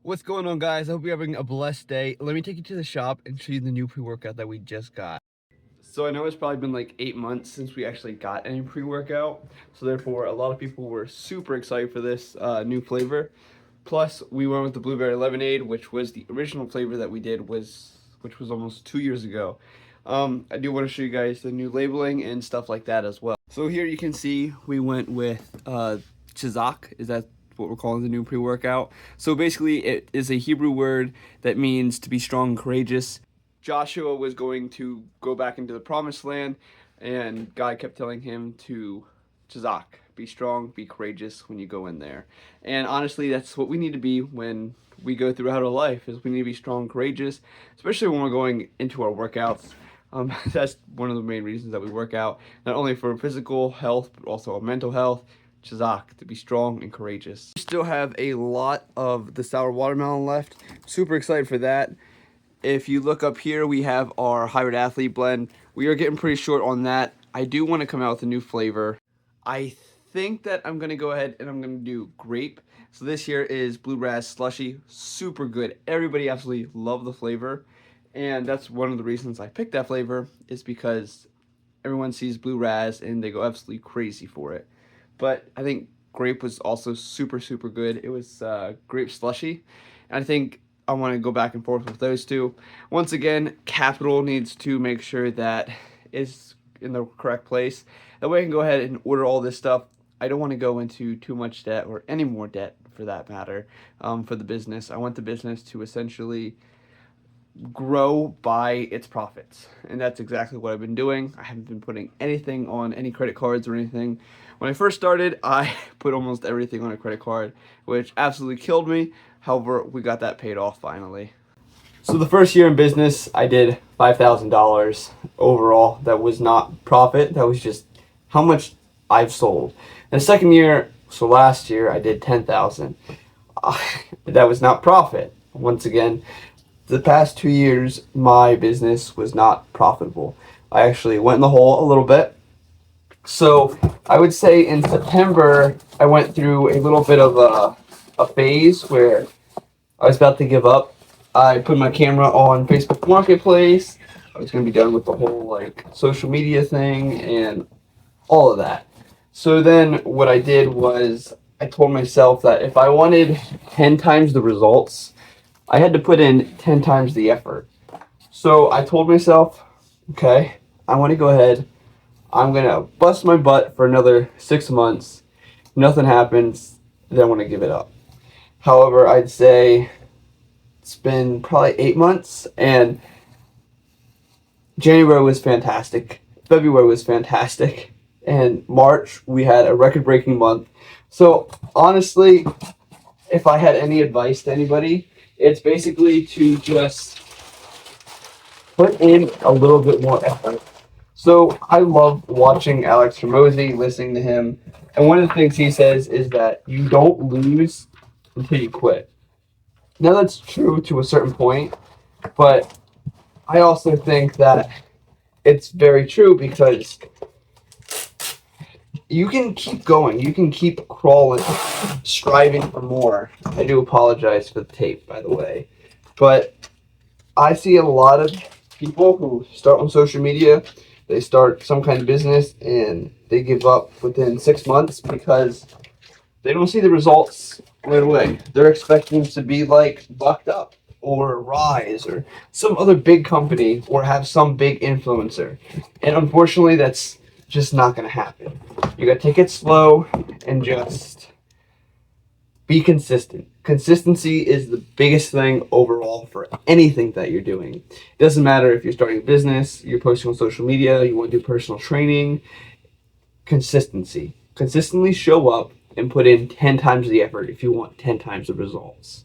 What's going on, guys? I hope you're having a blessed day. Let me take you to the shop and show you the new pre-workout that we just got. So I know it's probably been like 8 months since we actually got any pre-workout, so therefore a lot of people were super excited for this new flavor. Plus, we went with the blueberry lemonade, which was the original flavor that we did, which was almost 2 years ago. I do want to show you guys the new labeling and stuff like that as well. So here you can see we went with Chizak. Is that what we're calling the new pre-workout? So basically, it is a Hebrew word that means to be strong and courageous. Joshua was going to go back into the promised land, and God kept telling him to Chizak, be strong, be courageous when you go in there. And honestly, that's what we need to be when we go throughout our life, is we need to be strong, courageous, especially when we're going into our workouts. That's one of the main reasons that we work out, not only for physical health, but also our mental health. Chizak, to be strong and courageous. We still have a lot of the sour watermelon left. Super excited for that. If you look up here, we have our Hybrid Athlete blend. We are getting pretty short on that. I do want to come out with a new flavor. I think that I'm going to go ahead and I'm going to do grape. So this here is Blue Raz Slushy. Super good. Everybody absolutely loved the flavor. And that's one of the reasons I picked that flavor, is because everyone sees Blue Raz and they go absolutely crazy for it. But I think grape was also super good. It was grape slushy. And I think I want to go back and forth with those two. Once again, Capital needs to make sure that it's in the correct place. That way I can go ahead and order all this stuff. I don't want to go into too much debt, or any more debt for that matter, for the business. I want the business to essentially grow by its profits, and that's exactly what I've been doing. I haven't been putting anything on any credit cards or anything. When I first started, I put almost everything on a credit card, which absolutely killed me. However, we got that paid off finally. So the first year in business, I did $5,000 overall. That was not profit, that was just how much I've sold. And the second year, so last year, I did 10,000. That was not profit. Once again, the past 2 years, my business was not profitable. I actually went in the hole a little bit. So I would say in September, I went through a little bit of a phase where I was about to give up. I put my camera on Facebook Marketplace. I was going to be done with the whole like social media thing and all of that. So then what I did was I told myself that if I wanted 10 times the results, I had to put in 10 times the effort. So I told myself, okay, I want to go ahead. I'm going to bust my butt for another 6 months. Nothing happens. Then I want to give it up. However, I'd say it's been probably 8 months, and January was fantastic. February was fantastic. And March, we had a record-breaking month. So honestly, if I had any advice to anybody, it's basically to just put in a little bit more effort. So I love watching Alex Hormozi, listening to him. And one of the things he says is that you don't lose until you quit. Now that's true to a certain point, but I also think that it's very true because you can keep going. You can keep crawling, striving for more. I do apologize for the tape, by the way. But I see a lot of people who start on social media, they start some kind of business, and they give up within 6 months because they don't see the results right away. They're expecting to be like Bucked Up or Rise or some other big company or have some big influencer. And unfortunately, that's just not going to happen. You got to take it slow and just be consistent. Consistency is the biggest thing overall for anything that you're doing. It doesn't matter if you're starting a business, you're posting on social media, you want to do personal training. Consistency. Consistently show up and put in 10 times the effort if you want 10 times the results.